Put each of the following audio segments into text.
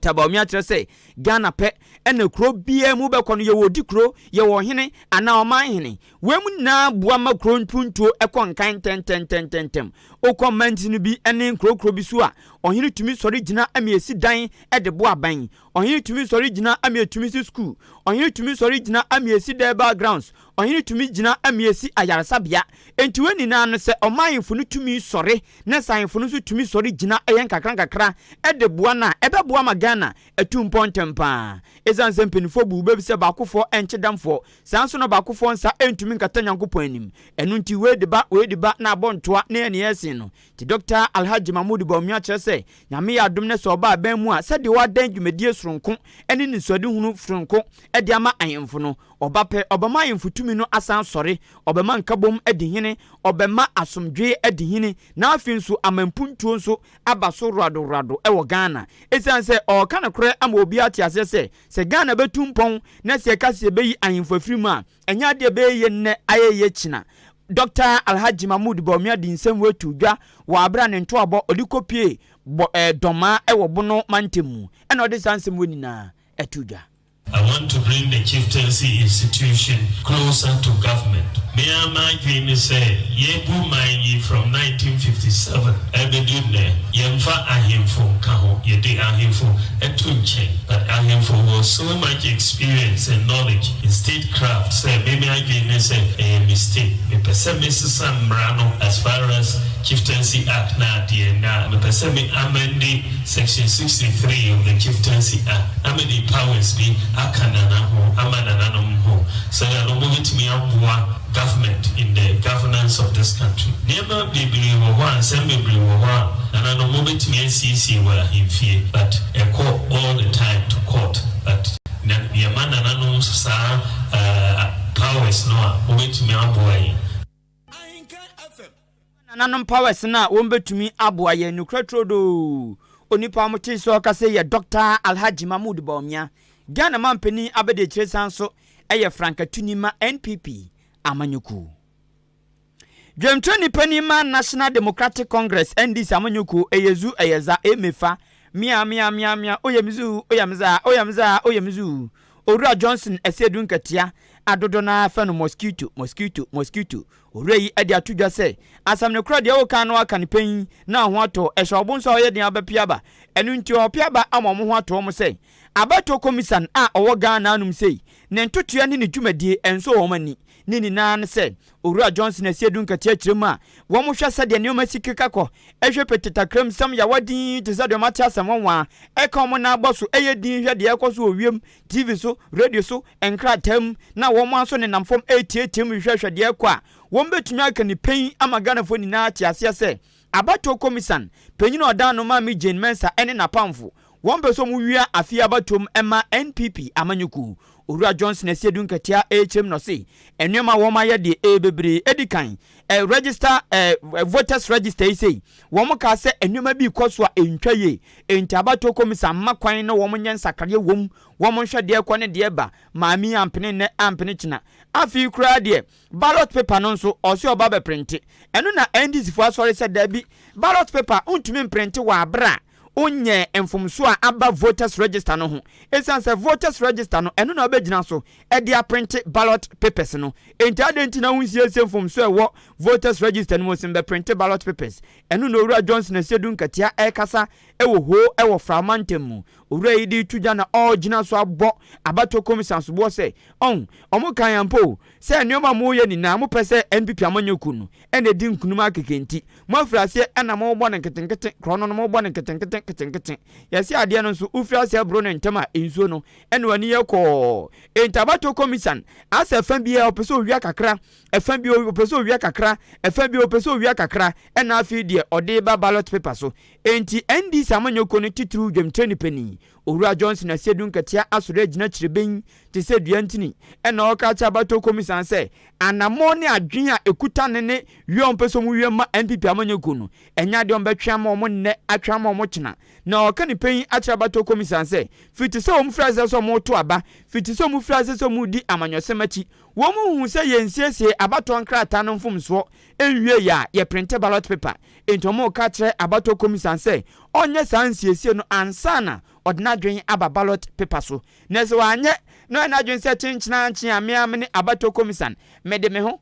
Tabomia say Ghana pe ene kro bia mu be kono ye wodi kro ye wo hene ana oman hene wem na boama kro npuntuo ekon kan ten o comment no bi ene kro bi so a ohene tumi sori gina amiesi dan e de bo aban ohene tumi sori gina amietumi si school ohene tumi sori gina amiesi de backgrounds ohene tumi gina amiesi ayaresabia enti weni na no se omanfo no tumi sori na sanfo no so tumi sori gina eyen kakra e de boa na ebe boa magana etumpon tempa ezan sempenifo bu be se bakofo enchedamfo sanso no bakofo nsa entumi nkata nyankopon anim enu nti we de ba na abontoa na ene yesin no ti Dr. Alhaji Mahmoud Bawumia kyerese nyame ya adom ne so ba ban mu a sede wadan dwumadie soronko ene ni sode hunu soronko e de ama ayemfo no obape obama ayemfo tumi no asan sore obama nkabom edi hene obama asomdwe edi hene na afinso amampuntuo nso abaso rado e wo Ghana esan se o kana kore ama obi atiase se Ghana betumpon na se kase beyi ayemfo afirimu a enya de beye ne ayeye china Dr. Alhaji Mahmoud Bawumia di nsem wetu dwa wa abra ne nto abo odikopie doma e wo bono mantemu e na odi sansem wenina etudwa. I want to bring the chieftaincy institution closer to government. Me and my dream say, Yebu Mayi from 1957, Ebedune, Yemfa Ahimfo, Kaho, Yedi Ahimfo, Etunche. But Ahimfo was so much experience and knowledge in statecraft. Say, maybe I dream say a mistake. Me pese Mrs. Sambrano as far as Chieftaincy Act na DNA. Me pese me amend Section 63 of the Chieftaincy Act. Amend powers be akanana ho amanana no ho so that no movement me abua government in the governance of this country never be believe one assembly one and no movement me NCC were in fear but a court all the time to court but the amanana no sa powers no movement me abua nanom powers na wombetumi abua ye nukratrodo onipa mote so ka say ye Dr. Alhaji Mahmoud Bawumia Ghana mampeni abede chiresanso eye Frankatunima NPP amanyuku Dwemtoni panima National Democratic Congress NDC amanyuku eyezu eyeza emefa mia oyamizu Owura Johnson esedun katia adodo na fa no mosquito orei ade atudwa se asam ne kro de wo kan no aka ne pan na ho ato ehwe obonso oye den abapiaba enu nti opiaba amom ho ato mo se abato komisan a owo Ghana anum sei ne ntotua ne dwumadie enso wo mani nini na se Owura Johnson esedun katia kiremu a wo mo hwe sade ne o masikikakọ ehwe petitakram sam ya wadin te sade mate asam wonwa eka mo na agboso eyedin hwe de ekoso owiem TV so radio so enkratam na wo mo aso ne namfom etietem hwehwe de ekwa wo mbetumi aka ni pen ama Ghana fo ni na tiase se abato komisan penyino odan no ma mi Jane Mensa ene na pamfo wo mbeso mu wia afia abatom ema NPP amanyuku Owura Johnson esedun katia ehem no se enwema wo ma ye de ebebre edikan register voters register say wo mo ka se enwema bi koso a entwaye enti abato komisan makwan no wo mo nyensakare wom wo mo hwe de ekọ ne de ba maami ampene ne ampene china afi kura de ballot paper no so osi oba be print eno na NDC fo asori se da bi ballot paper untumi print wa abra onye enfomso a aba voters register no ho esanse voters register no eno na obegina so e dia print ballot papers no enti adenti na hunsiese enfomso e wo voters register no mo simbe print ballot papers eno na Owura Johnson esedun katia e kasa e wo ho e wo framantem mu Owura yidi tuja na ogina so abo abato commission so bo se omo kan yampo se enoma mo ye ni na mo pese NPP amanyoku no ene di nkunuma kekenti mo afrase ena mo bo na nketenkete krono no mo bo na nketenkete yesi ade no so ufrase abro no ntema ensuo no ene wani yekọ entabato commission asa fan bia opeso owia kakra efan bia opeso owia kakra efan bia opeso owia kakra ena afi de ode ba ballot paper so enti NDC amanyoko no titru dwemteni pani Owura Johnson asedun katia asore gina kireben ti se duantini ena oka cha bato komisan se anamo ne adwen a ekuta ne wiom peso mu wiem ma NPP amanyoko no enya de ombetwa ma omo ne atwa ma omo kina na oka ni pen acha bato komisan se fiti se omu fraze so mo to aba fiti se omu fraze so mu di amanyose machi wo mu hu se yensiesie abato nkrata no mfomso enwie ya ye print ballot paper entomo ka kire abato komisan se onye sansiesie no ansana ordinary aba ballot paper so na so anye no na adwen se chenchina nche ame abato komisan mede me ho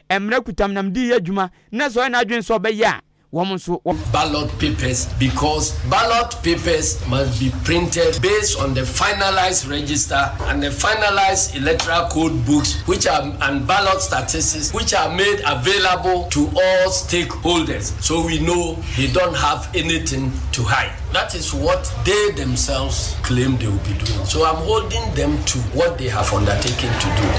emra kutam nam di adwuma na so na adwen so be ya ballot papers, because ballot papers must be printed based on the finalized register and the finalized electoral code books and ballot statistics which are made available to all stakeholders, so we know they don't have anything to hide. That is what they themselves claim they will be doing. So I'm holding them to what they have undertaken to do.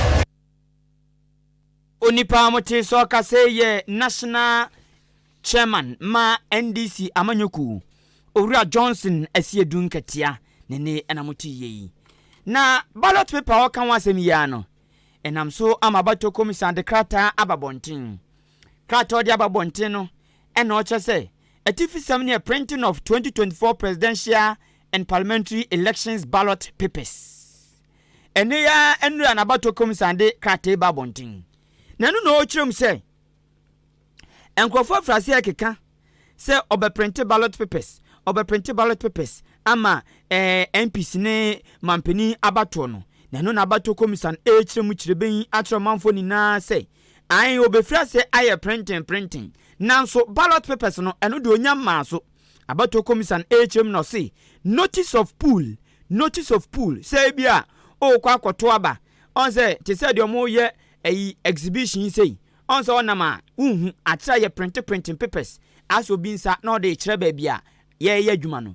Onipa mote so ka say ye national chairman ma NDC amanyoku Owura Johnson asiedun katia nene enamuti yi na ballot paper waka wasem ya no enam so amabato commission de krata ababontin krata odi ababontin no ena o chese atifisam ne printing of 2024 presidential and parliamentary elections ballot papers ene ya enru anabato commission de krata babontin nanu no o chirem se enkrofo frase akeka se obeprint ballot papers ama MPC ne mampeni abato no nanu na abato commission echirem chireben atro manfo ni na se ai obefrase aye printing nanso ballot papers no eno de onyama so abato commission echirem no se notice of pool say bia o kwa kwoto aba on say te say de omo ye exhibition say on so nama atra ye printing papers aso binsa na de kire ba bia ye adwuma no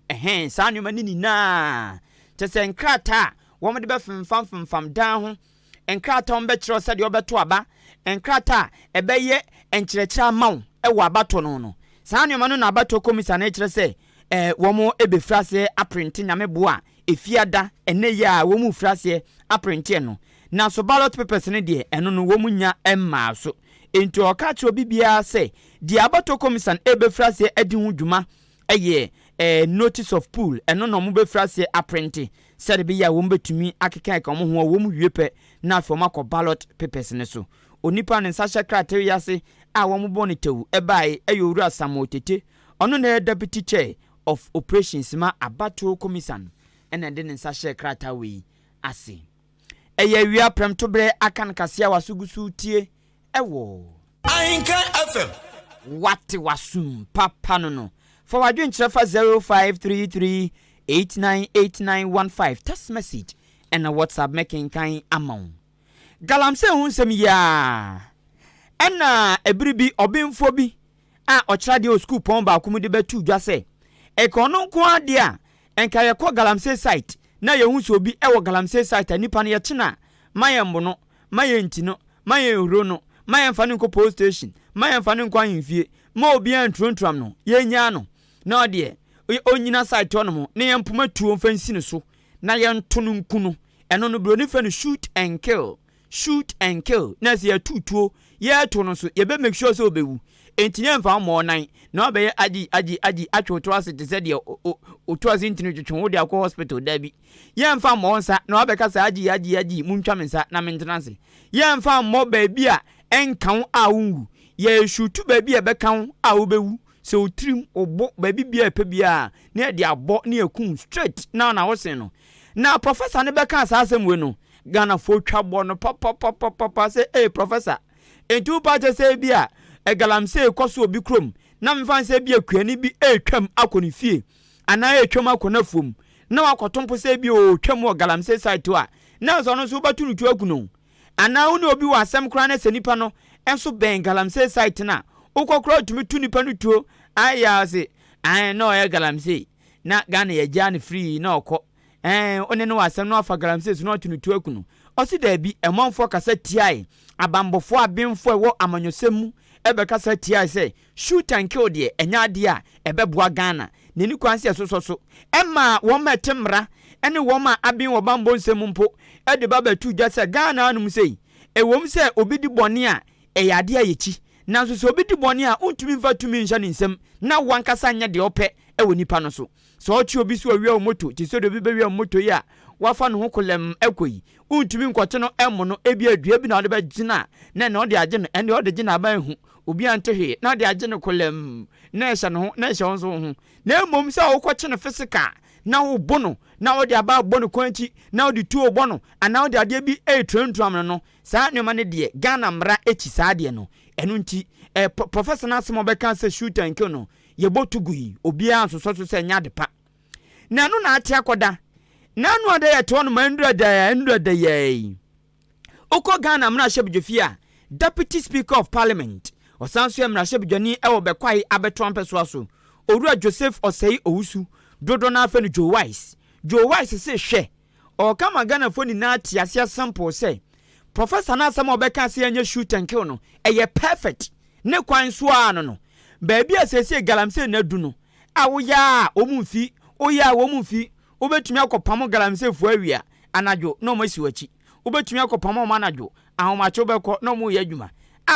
saa nyoma ni na te se nkrata wo me de be fam dan ho nkrata on be kire se de obeto aba nkrata ebe ye enkirekira mawo wo abato no saa nyoma no na abato komisa na kire se wo mo ebe frase aprinting nyame boa efiada ene ya wo mu frase aprinting no na so ballot papers ne de eno no wo mu nya emma so enti okacho bibia se di abato commission ebe frase adi hu dwuma eye notice of pool eno no mo be frase apprenti said be ya wo mbetumi akeka ka mo ho wo mu wiepe na afọ makọ ballot papers ne so onipa ne nsa secretary ya se a wo mo boni tewu ebai Owura Samotete ono na deputy chair of operations ma abato commission ena de ne nsa secretary we ase eye wia prem to bre akan kasia wasugusu tie ewo Ahenkan FM wati wasum papa no for wadwen trefa 0533898915 text message and a WhatsApp making kind amount galamse hunsem ya ena ebribi obimfo bi a ochade o school pon ba akomu de betu dwa se ekono nko ade a enka ye ko galamse site na ye hunso obi ewo galamse site nipa ne ye chena mayembo no mayentino mayehuro no mayen fanu nko post station mayen fanu nko ahimfie ma obi antruntram no yenya no na ode onyina site ono mo ne yempoma tuo mfansi ne so na yentono nkuno eno no bro ne fa no shoot and kill na se yatutuo ye to no so ye be make sure so obewu entinya mfa mo nan na obeye aji atwoto ase te se de oto ase ntinu twetwe wo de akọ hospital da bi ye mfa mo nsa na obeka sa aji muntwa mensa na maintenance ye mfa mo ba bi a enkan a wungu ye shutu ba bi e bekan a obewu se otrim obo ba bi bia epe bia na de abo na ekun straight na wo sen no na professor ne beka sa asem we no Ghana fo twabo no papa say professor entu pa je say bia galamse koso obi krom na mfa nse bia kuani bi twam akoni fie ana twam akona fom na wakotompo say bia o twam o galamse site a na so no so batunu tu akuno ana unu obi wa asem kra na senipa no enso ben galamse site na ukokro tumi tu nipa no tuo aya se no ya galamse na Ghana ya jani free na okọ one no asem no afa galamse so no tunu tu akuno osi da bi emanfo kasa tiai abambofo abemfo ewo amanyosemu ebe kasa tiai say shoot and kill de enya de a ebeboa Ghana neni kwanse so emma wo metemra ene wo ma abin wo bambo nsemu mpo ede baba tu dwa se Ghana anum sei ewom se obi di bone a eyade ayechi nanso se obi di bone a untumi mfa tumi nsha ne nsem na wankasa nya de ope ewo nipa no so ochi obi so awia moto ti so de bi bewia moto ya wafa no ho kolem ekoyi untumi nkote no emo no ebi adua bi na ode be gina na ode age no ene ode gina ban hu obi antehe na ode age no kolem na ehya no ho na ehya onso ho na emom se wo kwache no physical na wo bono na wo de aba bono kwanchi na wo de tuo bono ana wo de ade bi trentram no saa nneoma ne de Ghana mra echi saa de no eno nti professor na asem obeka se shoot and kill no ye botugu yi obi anso so se nya de pa na no na ate akoda na no ade ye to no mandra da ye oko Ghana mra shebdwofia Deputy Speaker of Parliament osanso ye mra shebdwani e wo bekwai abeto ampeso aso Owura Joseph Osei Owusu dodo na afa no Joe Wise se hwe o kama Ghana fo ni na ate ase sample say Professor na asem obeka se anya shoot and kill no eye perfect ne kwan so ano no baabi asese galamse na du no awoya omumfi oya omumfi obetumi akopam galamse fu awia anajo no masi wachi obetumi akopam manajo ahomacho beko no mu ye adwuma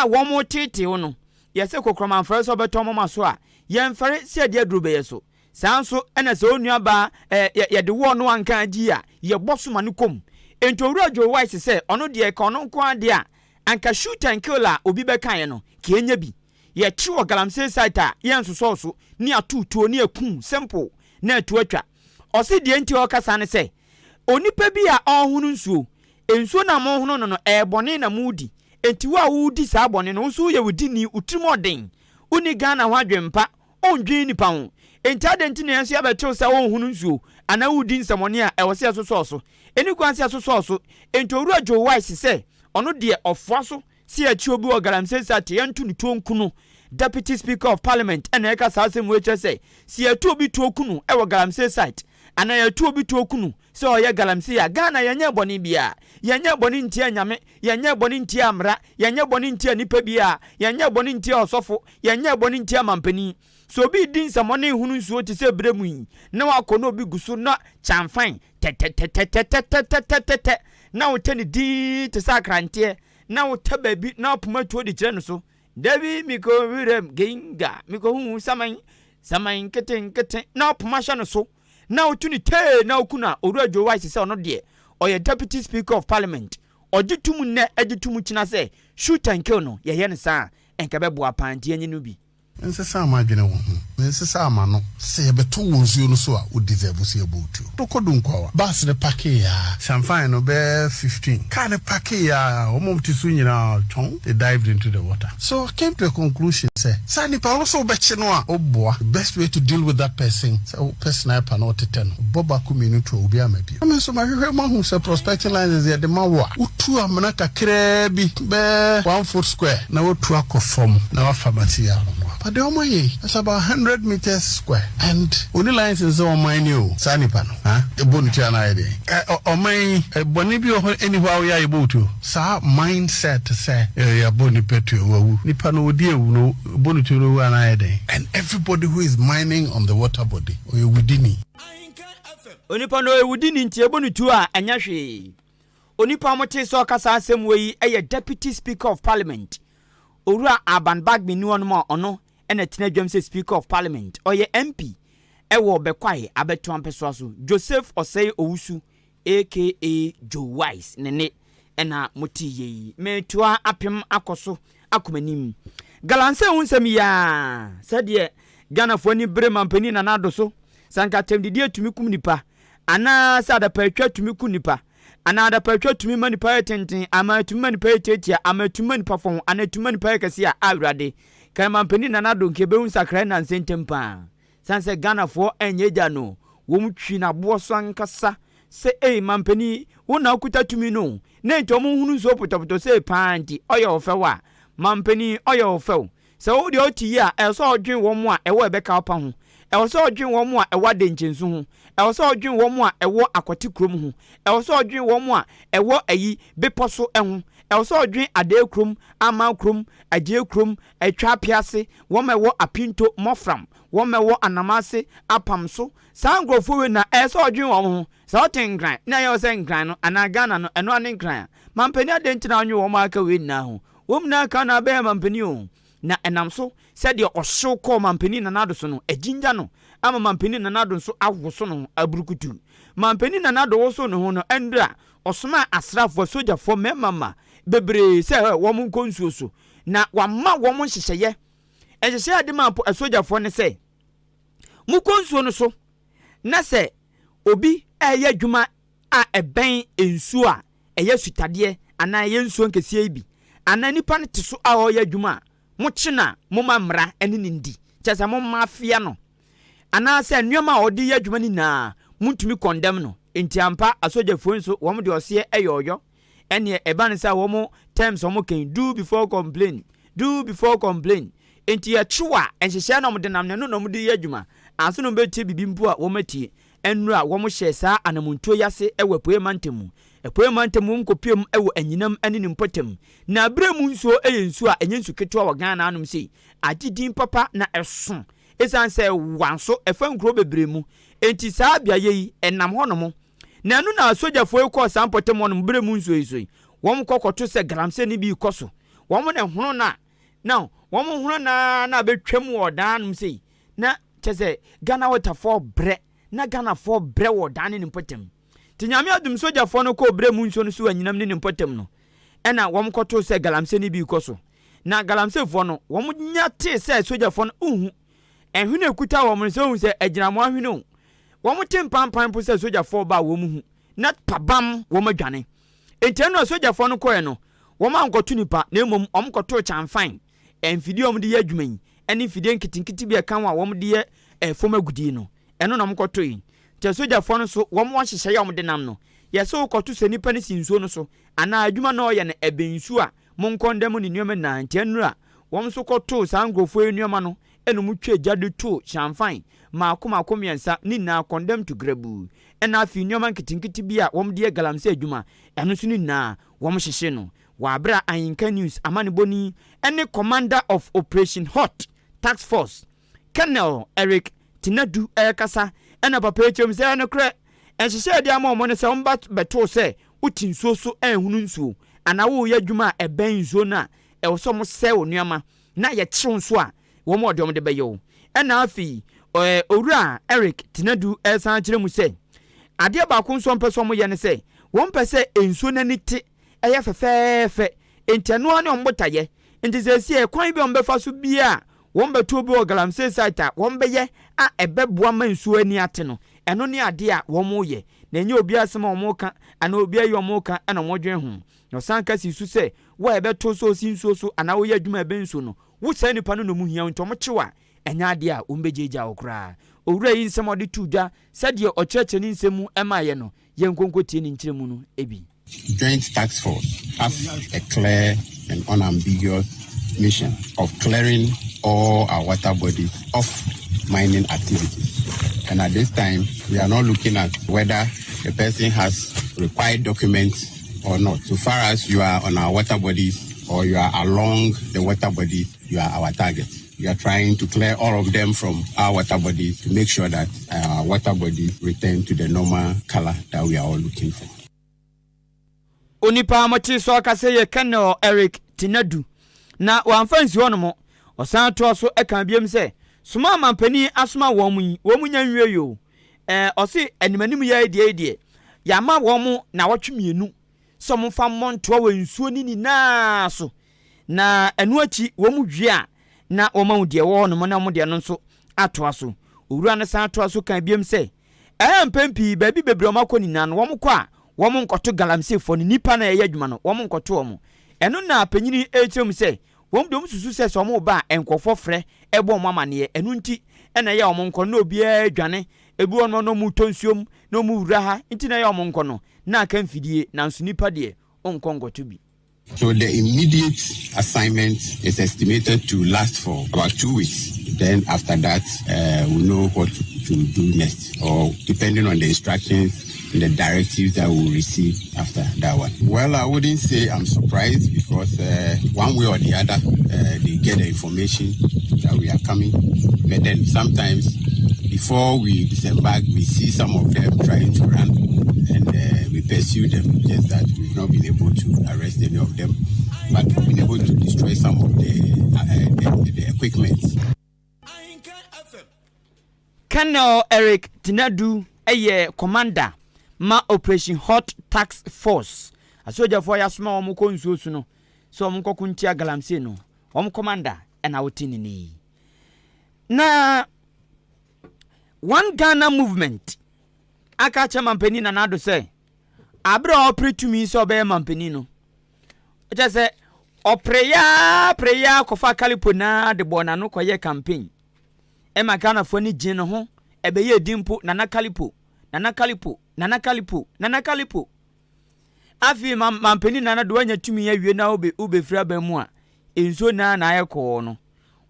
wo mo tete wo no yese kokroma mfere so betom ma so a ye mfere se de aduro ye so sanso ena se onua ba ye de wo no anka agi a ye bosoma ne kom ento Owura Joe Wise se ono de ka ono nko ade a anka shoot and kill a obi bekan ye no ke enya bi ye chiwo galamse site a ye nsoso so ni atutuo ni akum simple na atu atwa osi de enti o kasa ne se onipa bi a ohunu nsuo ensuo na mo hono no ebone na mudi enti wa wudi sa bone no nso ye wudi ni utrimoden uni Ghana ho adwempa ondwen nipa ho enti adenti na enso ya beto sa ohunu nsuo ana wudi nsamone a ewose asoso so eni kwanse asoso so enti Owura Joe Wise se ono de ofo so si achi obi o galamse sate yentu ni tonkunu Deputy Speaker of Parliament ena eka sase mweche se si atu obi tokunu ewo galamse site ana yatu obi tokunu se oye galamse ya Ghana yenye boni bia yenye boni ntia nyame yenye boni ntia amra yenye boni ntia nipa bia yenye boni ntia osofo yenye boni ntia mampani so bi din samone hunu nsuo ti se bremu yi na wakono obi guso na chamfan te na wotani di te sakrante na wotaba bi na opuma tuo di kire no so Davi miko wirem genga miko hu saman keten na opuma hya no so na otuni te na okuna Owura Joe Wise se ono de oye Deputy Speaker of Parliament ogitum ne agitum kina se shoot and kill no ye ne sa enka bebo apanti anyi no bi nsesa ma adwene wo ho nsesa ma no se beto wonsuo no so a o deserve se abotu to kodu nkwa bus de pake ya samfine no be 15 car de pake ya omomti so nyina ton they dived into the water so I came to a conclusion say sani pa also be che no a oboa the best way to deal with that person so person I pa no tete no boba kuminu to obi amabi I mean so ma hwehwe ma hu say prospecting lines is the mawo a utu amana kakra bi be 1 foot square na wotu akofom na wa famati ya no but the omoye it's about 100 meters square and only lines is on my new sani pano the bonichi anaide omai boni bi anywhere we are able to sa mindset say ya boni petu wawu nipa no odi ewu no bonichi ro anaide and everybody who is mining on the water body or within onipa no ewudini ntie bonitu a anya hwe onipa mote so kasa asem we eye Deputy Speaker of Parliament Owura Aban Bagbe ni onmo ono ena tina dwam se Speaker of Parliament oye MP ewo bekwai abeto ampeso aso Joseph Osei Owusu aka Joe Wise nene ena motiye metua apem akoso akomanim galanse hunsem ya sade Ghana fo ni bre mampani na nado so sanka temdidi atumi kum nipa ana sada patwa tumi kum nipa ana da patwa tumi manipa tenten ama tumi manipa tetia ama tumi manipa fon ana tumi manipa kase a awrade kan mampani na nado nke be hunsakra na nsentempa sanse Ghana fo enyeja no wom twi na bo so ankasa se mampani wona okuta tumi no na ntom hunu so potopoto se panti oyo ofewa mampani oyo ofew se wo de oti ya eso odwen wo mo a ewo ebeka opa ho ewo so odwen wo mo a ewo de nchensu ho ewo so odwen wo mo a ewo akwati krom ho ewo so odwen wo mo a ewo ayi beposo eho ewo so odwen ade krom ama krom aje krom atwa piase wo mewo apinto mofram wo mewo anamase apamso sangrofo we na eso odwen wo ho sa otengran na yo se ngran no ana Ghana no eno ane ngran mampani adentina anwe wo ma aka we na ho wo mna aka na be mampani o na enam so said your osho call mampani na nado so no ejinja no ama mampani na nado so awoso no aburukutu mampani na nado wo so no ho no endra osoma asrafo soja fo memama bebre se wo mun konsuo so na wamma wo mun hyehyeye ehyehyeye ade mapo soja fo ne se mu konsuo no so na se obi ɛyɛ adwuma a ɛbɛn nsuo a ɛyɛ sutadeɛ anaa ɛyɛ nsuo nkɛseɛ bi anaa nipa no te so a ɔyɛ adwuma a mokyɛ na moma mmara ɛne ne ndi kyɛ sɛ moma afia no anaa sɛ nneɛma a ɔde yɛ adwuma ni na muntumi condemn no enti ampa asogyafoɔ nso wɔn de ɔseɛ ɛyɛ ɔyɔ ɛne ɛba ne sɛ wɔn terms wɔn kan do before complain enti yɛtwewa nhyehyɛ na wɔn de nam ne no na wɔn de yɛ adwuma anso no bɛtie bibi mpo a wɔn atie ɛnura wɔn hyɛ saa anamontuo yase ɛwɔ apuei mantam wɔn kɔpiem ɛwɔ anyinam ɛne ne mpɔtam na abere mu nsuo ɛyɛ nsuo a ɛnyɛ nsu ketewa wɔ Ghana anom sei adidin papa na ɛso ɛsan sɛ wanso ɛfa nkuro bebree mu enti saa beaeɛ yi ɛnam hɔ nom na ɛno na asogyafoɔ kɔ saa mpɔtam hɔ nom bere mu nsuo yi so wɔn kɔkɔto sɛ galamsey ne bi kɔ so wɔn na hono na wɔn hono na betwam wɔ dan nom sei na kyɛ sɛ Ghana waterfall brɛ na Ghana for brɛ wɔ dan ne mpɔtam ti nyame adum sogyafoɔ no kɔ brɛ mu nsuo no so anyinam ne mpɔtam no ɛna wɔn kɔto sɛ galamsey ne bi kɔ so na galamseyfoɔ no wɔn nya te sɛ sogyafoɔ no uhu ɛhwene ekuta wɔn sɛ uhu sɛ agyinamo ahwene o wɔn te mpampan po sɛ sogyafoɔ ba wɔn hu na pabam wɔn adwane enti ɛno sogyafoɔ no kɔɛ no wɔn ankɔto nipa na mmom wɔn kɔto kyamfan ɛmfidie wɔn de yɛ adwuma yi ɛne mfidie nketenkete bi ɛka a wɔn de yɛ ɛfɔm agudie no ɛno na wɔn kɔto yi kyɛ sogyafoɔ no so wɔn hyehyɛ yɛ wɔn de nam no yɛsɛ wokɔto sɛ nipa ne si nsuo no so anaa adwuma na ɔyɛ no ɛbɛn nsuo a monkɔndɛm ne nneɛma na nti ɛnura wɔn nso kɔto saa nkurɔfoɔ yi nneɛma no ɛna mu twa gya de to hyamfan maako mmiɛnsa ne nyinaa condemn to grabu ɛna afi nneɛma nketenkete bi a wɔn de yɛ galamsey adwuma ɛno nso ne nyinaa wɔn hyehyɛ no wabra Ahenkan News amanebɔni ɛne commander of Operation Hot Task Force Colonel Eric Tinadu ɛkasa ɛna papa ekyem sɛ ɛno korɛ ɛhyehyɛ de ama ɔmo ne sɛ ɔmba bɛto sɛ uti nsuo so ɛhunu nsuo ana wo yɛ adwuma a ɛbɛn nsuo na ɛwɔ sɛ ɔmo sɛ wo nneɛma na yɛ kyew nso a wɔn ɔde ɔmo de bɛyɛ wo ɛna afi owura Eric Tinadu ɛsan kyerɛ mu sɛ adeɛ baako nso ɔmpɛ sɛ ɔmo yɛ ne sɛ wɔn pɛ sɛ nsuo n'ani te ɛyɛ fɛfɛɛfɛ enti ɛnoa ne ɔmo botayɛ enti sɛ si ɛkwan bi ɔmo bɛfa so bia wɔn bɛto bi wɔ galamsey site a wɔn bɛyɛ a ɛbɛboa ma nsuo ani ate no ɛno ne adeɛ a wɔn yɛ na enye obi asɛm a wɔn ka ana obi ayi wɔn ka ɛna wɔn dwen ho na ɔsan ka si so sɛ wo a ɛbɛto so osi nsuo so ana woyɛ adwuma ɛbɛn nsuo no wo sɛ nipa no mu hia nti ɔmo kyewa ɛnya adeɛ a wɔn bɛgyegya wɔ koraa owura yi nsɛm ɔde tu dwa sɛdeɛ ɔkyerɛkyerɛ ne nsɛm mu ɛma yɛ no yɛn nkonko tie ne nkyerɛ mu no ebi. Joint Task Force has a clear and unambiguous mission of clearing all our water bodies of mining activities. And at this time, we are not looking at whether the person has required documents or not. So far as you are on our water bodies or you are along the water bodies, you are our target. We are trying to clear all of them from our water bodies to make sure that our water bodies return to the normal color that we are all looking for. Onipa mochi so akase ye Colonel Eric Tinadu na wamfansi hono mo osan to so eka biem se soma mampani asoma won mu nya nwie yo osi animanim ya die ya ma won mu na wotwemienu so mo fa monto wa nsuo ni na so na enu achi won mu dwe a na o ma de wo no mo na mo de no so ato so owura ne san to so kan biem se mpempi ba bi bebre o makoni na no wo mo kwa wɔn nkoto galamsey fo ne nipa na ɛyɛ adwuma no wɔn nkoto wɔn ɛno na panyini ekyem sɛ wɔn dom susu sɛ sɛ wɔn ba nkɔfɔ frɛ ɛbɔ wɔn amaneɛ ɛno nti ɛna ɛyɛ wɔn nkɔ na obiara adwane ebi wɔn no mu tonsuom na mu wura ha nti na ɛyɛ wɔn nkɔ no na aka mfidie na nso nipa deɛ ɔnkɔ nkoto bi. So the immediate assignment is estimated to last for about 2 weeks. Then after that, we know what to do next, or depending on the instructions and the directives that we'll receive after that one. Well, I wouldn't say I'm surprised because one way or the other, they get the information that we are coming. But then sometimes before we disembark, we see some of them trying to run and we pursue them. Just that we've not been able to arrest any of them, but we've been able to destroy some of the equipment. Colonel Eric Tinadu, commander ma Operation Hot Task Force. Asoja for yasma omo ko nsuo su no. So omo ko kuntia galamsey no. Omo commander and awotini ni. Na one Ghana movement aka che mampani na nado say abra opretumi so be mampani no eche say preya kofa kalipo na de bona no koye campaign e magana fo ni gin ho e be ye dimpo nana kalipo afi mampani na do anya tumi ya wie na ube fira ba mu a enso na ayeko no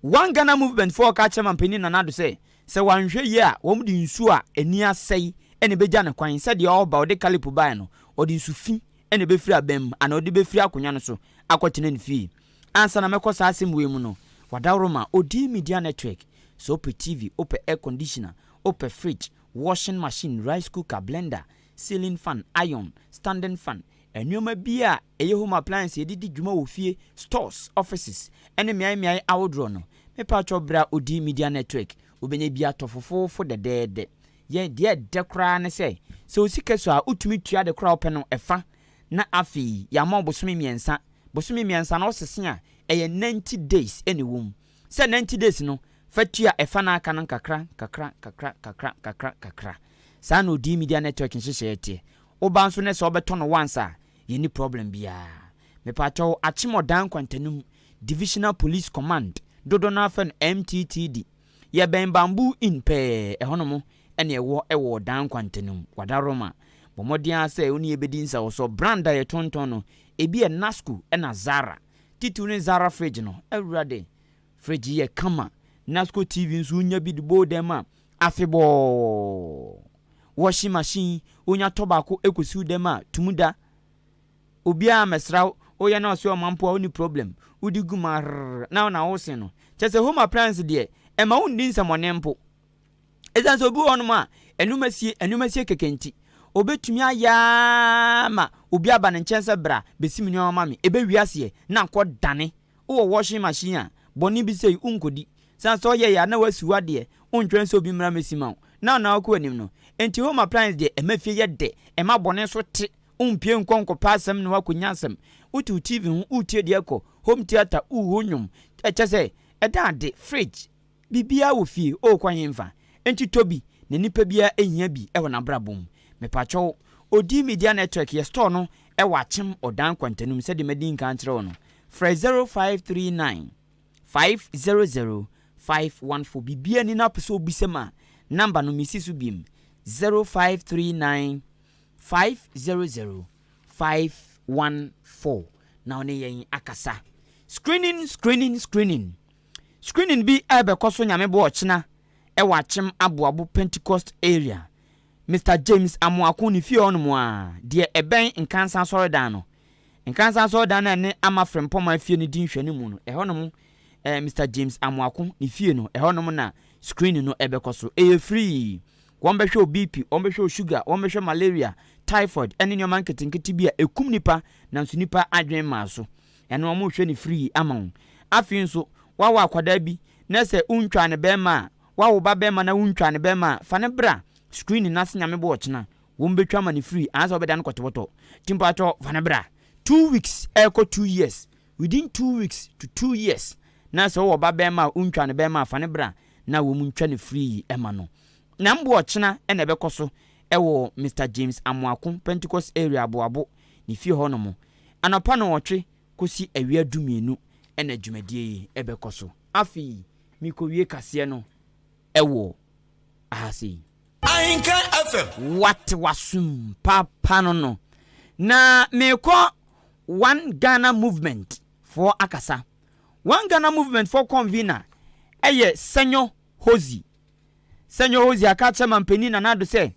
one Ghana movement for ka che mampani na nado say wanhwe ye a wo mudi nsu a ani asai ene beja ne kwan se de oba ode kalipo ban no ode nsu fi ene be fira bam ana ode be fira akonya no so akwotene ne fi ansa na mekosa asem we mu no wadawroma odi media network so open TV, open air conditioner, open fridge, washing machine, rice cooker, blender, ceiling fan, iron, standing fan. Enyoma bia eye home appliance edidi dwuma wo fie, stores, offices, ene miai awodro no. Me pa bra odi media network, obenye bia tofofo for the dead. Ye de dekra ne say. So sika so a utumi tua de kra open no efa na afi ya ma bosome miensa. Bosome miensa na osese a eye 90 days ene wom. Say 90 days no fatua efana aka nan kakra sa no di media network nhyehyɛ tie oba nso ne se obeto no once a yeni problem bia me pacho achimodan kwantanum divisional police command dodo na afen MTTD ye ben bamboo in pe ehonomo ene ewo dan kwantanum wadaroma bomodian se oni ebedi nsa wo so branda ye tonton no ebi e Nasco na Zara titu ne Zara fridge no awurade fridge ye kama Nasco TV nso nya bi de bo dem a afebo washing machine onya tobacco ekosi dem a tumuda obia mesra oya na so mampo oni problem udi gumar na wo se no chese home appliance de e ma undi nsamonempo ezan so bi wonu a enumasie kekenti obetumi aya ma obi aba ne nkyese bra besimi nyo mama ebe wiase na nko dane wo washing machine a boni bi sei unkodi sanso ye ya na wasuwa de ontwen so bi mra mesima na akọ anim no enti home appliance de emafie ye de ema bone so te umpie nkonko pasam na wakonya asam utu TV hu utie de akọ home theater uhonyum echese eda de fridge bibia wo fie o kwanyemfa enti tobi ne nipa bia ehia bi e wona brabom me pacho odi media network ye store no e wachem odan kwantanum se de medin kan kire no fra 0539 500 514 bibia ni na pese obisema number no misisu bim 0539 500 514 na one yen akasa screening bi ebe koso nyame bo ochina e wachem aboabo Pentecost area Mr. James Amuakun ni fie onmo a de eben nkansa sorodan no nkansa sorodan na ne ama frempoma fie ni din hwani mu no e honom Mr. James Amuakun ni fie no ehonom na screening no ebekoso free won behwe BP won behwe sugar won behwe malaria typhoid ene nyoma nketenkete bia ekum nipa na nso nipa adwen maaso ene omo hwe ni free amon afi nso wawa akwada bi na se untwa ne bema wawo ba bema na untwa ne bema fa ne bra screening na senyame bo ochina won betwa ma ni free ansa obeda no kotoboto timpato fa ne bra 2 weeks eko 2 years within 2 weeks to 2 years na so wo ba bema untwa ne bema fa ne bra na wo muntwa ne free ema no na mbo ochina ene bekoso ewo Mr. James Amuakun Pentecost area aboabo ni fie ho no mo anapa no wotwe kosi awia dumienu ene dwumadie ebekoso afi mikowie kase no ewo ahasi Ahenkan FM what wasum papa no na meko one Ghana movement for akasa one Ghana movement for convener eye Senyo Hozi akacha mampeni na nado se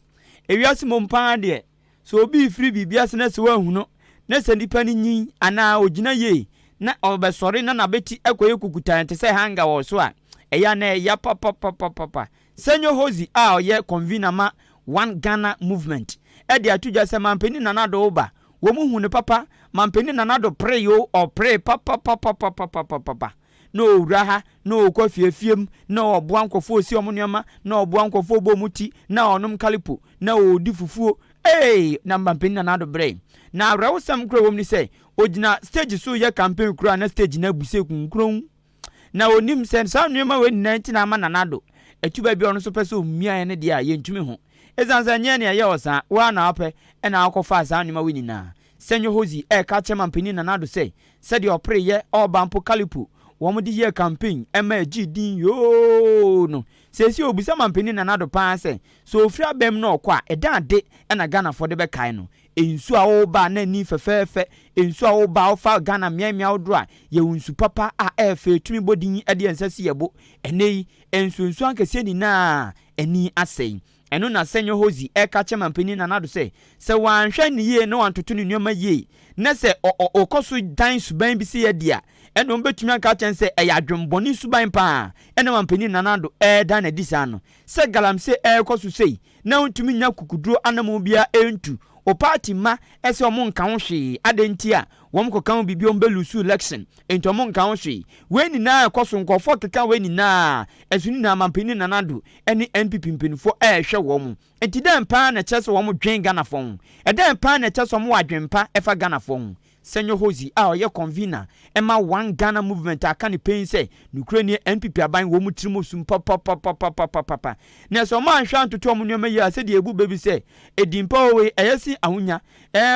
ewiase mompa de so obi free bibiase na se wahu no na se nipa ni nyin ana ogina ye na obesori na beti ekoye kukutan te se hanga wo so a eya na eya papa Senyo Hozi a oye convener ma one Ghana movement e de atuja se mampeni na nado oba wo mu hu ne papa mampeni na nado pray yo or pray papa no raha no kwa fiefiem no oboankofo osi omunyama no oboankofo bomuti na onum kalipo na odi fufuo na mampeni na do bre na rawsam kro wom ni say ogina stage so ye campaign kro na stage na buse kunkron na onim sen sa nyema we 19 ama na do atuba bi ono so pese omia ne de a ye ntumi ho ezanza nyene ye osa wa na ape na akọfa sa anima winina senyo hozi kache mampini na nado say said your prayer oba mpo kalipu womudi ye campaign ema gidin yo no sesi obusa mampini na nado pa say so ofra bem no kwa eda de na Ghana for de be kai no ensu a wo ba na ni fefefe ensu a wo ba ofa Ghana miamia odro ye unsu papa a efe tumi bodin ade ensasi yebo enei ensu ankese ni na eni asei eno na senyo hozi kache mampini na nado say se wanhwe ni ye no wantoto ni nyoma ye na se okoso dan suban bi se ye dia eno mbetumi aka chen se eya dwemboni suban pa eno mampini na nado da na disa no se galamse koso sei na untumi nya kukuduro anamu bia entu o party ma ese omo nka ho hwe adentia wom kokan bibio mbelusu election ento omo nka ho hwe weni na koso nkofo keka weni na esuni na mampini na nado eni NPP mpinfo hwe wom enti den pa na chese wom dwen Ghana fon den pa na chese wom wadwenpa efa Ghana fon senyo hozi ye convener ema one Ghana movement akani pain say nukreni NPP aban wo mutrimo sum papa na so man hwa ntoto om nyoma yi ase de ebu bebi say edimpa we eyesi ahonya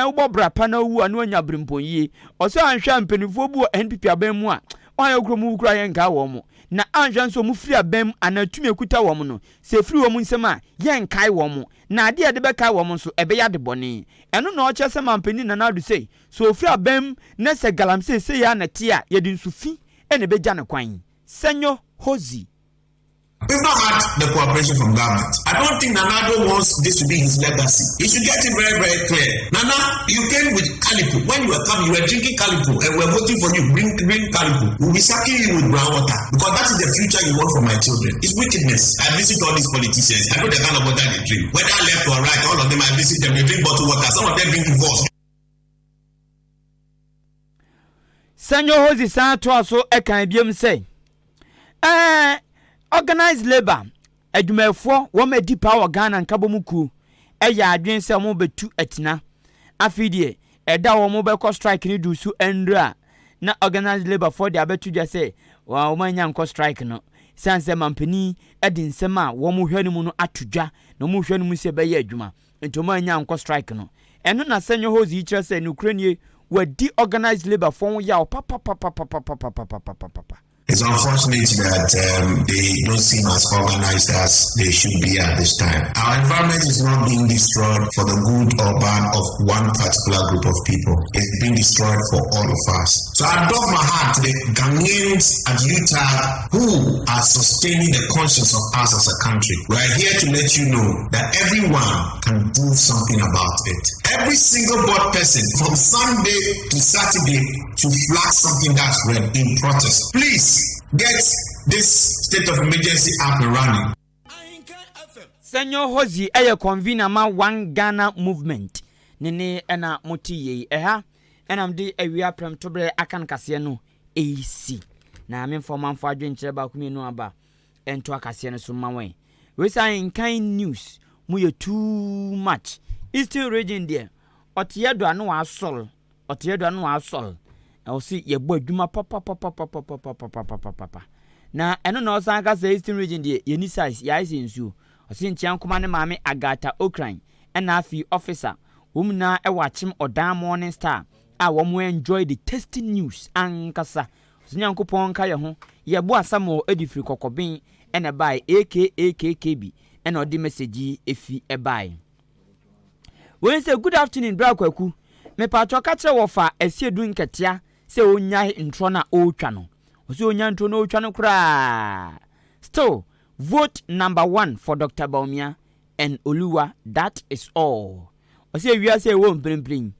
ubobra pa na wu anu anya brimpon yi oso anhwa mpenifo bu NPP aban mu a wan ekromu kura ye nka wo mo na anhwa nso mu firi abam anatumi ekuta wo mo no se firi wo mu nsem a ye nkai wo mo na ade de be kai wo mo nso ebe ya de boni eno na oche se mampeni na nadu sei so firi abam na se galamse se ya na tie a ye de nsufi ene be gya ne kwan senyo hozi. We've not had the cooperation from government. I don't think Nanado wants this to be his legacy. He should get it very, very clear. Nana, you came with Calipo. When you were coming, you were drinking Calipo and we're voting for you. Bring Calipo. We'll be sacking you with groundwater because that is the future you want for my children. It's wickedness. I visit all these politicians. I know the kind of water they drink. Whether left or right, all of them, I visit them. They drink bottled water. Some of them drink divorce. Senyo Hozi Santo so ekan biem say. Organized labor adwumafo wo medi power Ghana nkabomuku eya adwen se mo betu etina afidie eda wo mo be ko strike ni dusu endra na organized labor for the abetu dwa say wa wo manya nko strike no sanse mampani edi nsem a wo mo hwani mu no atudwa na mo hwani mu se be ye adwuma ento manya nko strike no eno na senyo hozi kire say no kranie wadi organized labor for ya papa. It's unfortunate that they don't seem as organized as they should be at this time. Our environment is not being destroyed for the good or bad of one particular group of people. It's being destroyed for all of us. So I doff my hat to the Ghanaians at Utah who are sustaining the conscience of us as a country. We are here to let you know that everyone can do something about it. Every single board person from Sunday to Saturday to flag something that's red in protest. Please get this state of emergency up and running. Senyo Hozi convener ma one Ghana movement. Nene ena moti ye enam de awia prem tobre akan kase no AC. Na me for man for adwenkyere ba kumi no aba ento akase no so manwen. We say in kind news mu ye too much. Eastern region there. Otiyedo anu asol. I will see ye boy duma papa. Na eno na osan ka say Eastern region dey ye ni size ya ise nsu. Osin chian kuma ne maame Agata Ukraine na afi officer womna e wachim odan Morning Star a wo mo enjoy the tasty news ankasa. Osin yankopon ka ye ho ye bo asamo edifiri kokobin ene bai AKKB ene odi message efi e bai. We say good afternoon bra kwaku. Me patro ka kire wo fa asiedu nketia se onya intro na otwa no. Osi onya intro na otwa no kura. Still vote number 1 for Dr. Baumia and Oluwa. That is all. Osi ewia se wo mprempren.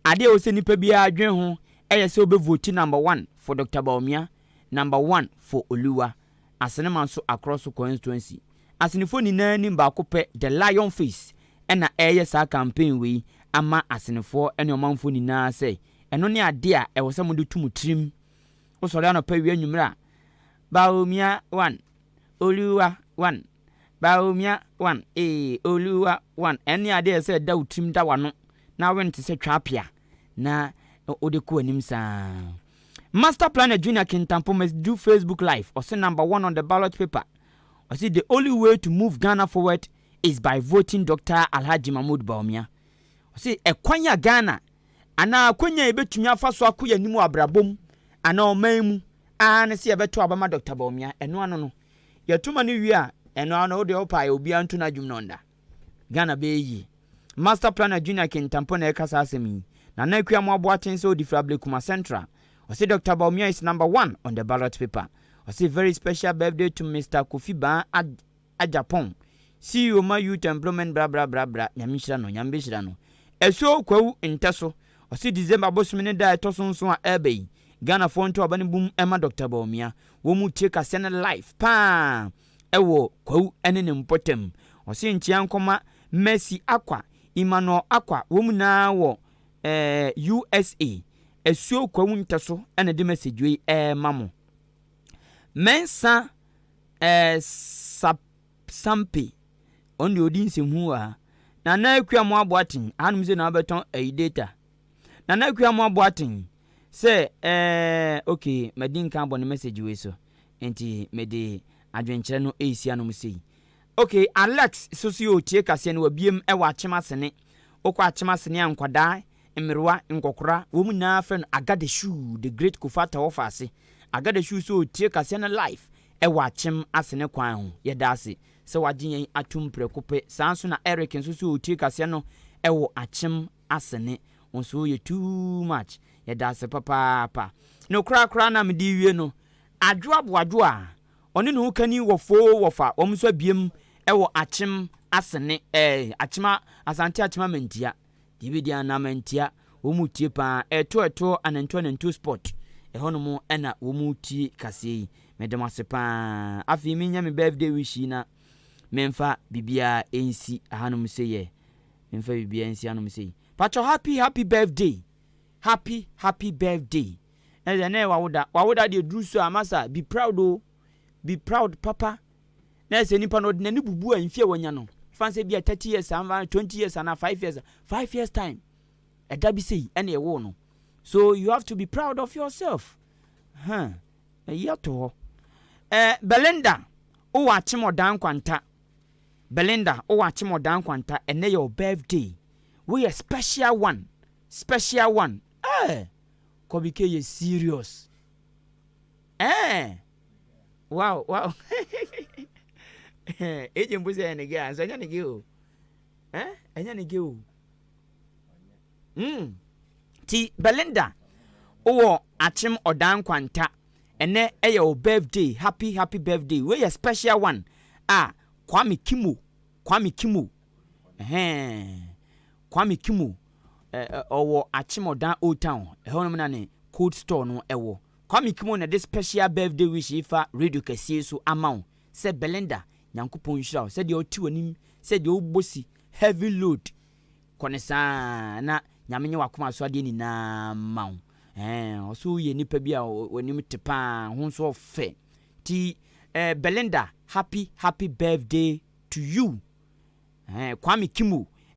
Ade o se nipa bia adwen ho eye se obe vote number 1 for Dr. Baumia, number 1 for Oluwa. Asene manso across the constituency. Asenefo ni nani ba kope the lion face ena eye sa campaign we ama asenefo ene omanfo ni na say eno ne ade a e wo se mo de tumu trim wo sori anopa wi anwumra Baumia 1 Oluwa 1 Baumia 1 Oluwa 1 ene ade se da utrim da wano na went se twapia na ode ko anim sa Master Planner Junior Kintampo must do Facebook Live or say number 1 on the ballot paper. I see the only way to move Ghana forward is by voting Dr. Alhaji Mahmoud Bawumia. Ɔse ɛkwanya Ghana ana akwanya ebetumi afa so akoya nimu abrabom ana ɔman mu ne se yebeto abama Dr. Bawumia ɛno ano no yɛtuma no wie a ɛno ano de opa ya obi anto na dwum no nda Ghana be yi master planner junior Kintampo na ɛkasa asemi na na akuamo aboaten so difrable kuma central. Ɔse Dr. Bawumia is number 1 on the ballot paper. Ɔse very special birthday to Mr. Kofi Ban Ajapon CEO ma youth employment bra nyamishira no Eso kwawu nteso. Ɔse December bosumene da etoso nso a ebe Ghana fo nto abane bum ema Dr. Bawumia wo mu tie kase ne life pa ewo kwawu ene ne mpotem. Ɔse nchia nkoma Messi Akwa Emmanuel Akwa wo mu na wo USA Eso kwawu nteso ene de message we mamo Mensa Sampe on the audience hu a na na akuamo aboaten anum se na beton data na na akuamo aboaten se okay medin kan bon message we so enti mede adwenkyere no esi anum sei okay Alex socio tie kase no wabiem wa achema sene okwa achema sene ankwada mmerwa nkokora wo mu na fe no Agadeshu the great Kofata ofase Agadeshu so tie kase no life wa achem asene kwan ho yeda ase se wagen atum prekope sanso na Eric nso so tie kase no wo achem asene onso ye too much yeda ase papa no kra na medi wie no adwoabo a oni no kani wofa omso biem wo achem asene achema asante achema mentia dividia na mentia wo mu tie pa eto ananto sport ehono mu ena wo mu tie kase medemase pa afi mi nya me birthday wish na memfa bibia ensi ahanum seye memfa bibia ensi ahanum seye pacho happy birthday happy birthday ene wawoda de druso amasa be proud papa na se nipa no de ni bubu anfie wanya no fanse bia 30 years and 20 years and 5 years time eda bi sei ene ewo no so you have to be proud of yourself yato Belinda o wachim odan kwanta Belinda o wachim odan kwanta ene your birthday we a special one kobike ye serious wow eje mbuze ene ge anso nya ne ge o enya ne ge o ti Belinda o achim odan kwanta ene your birthday happy birthday we a special one Kwame Kimo owo achimodan Old Town ehonum na ne cold store no ewo Kwame Kimo na this special birthday wish ifa radio kase so amount se Belinda nyankopon hira se de oti wanim se de obosi heavy load konesa na nyamenye wakoma so ade ni na maw oso ye nipa bia wanim tepa ho so fe ti Belinda happy birthday to you Kwame Kimo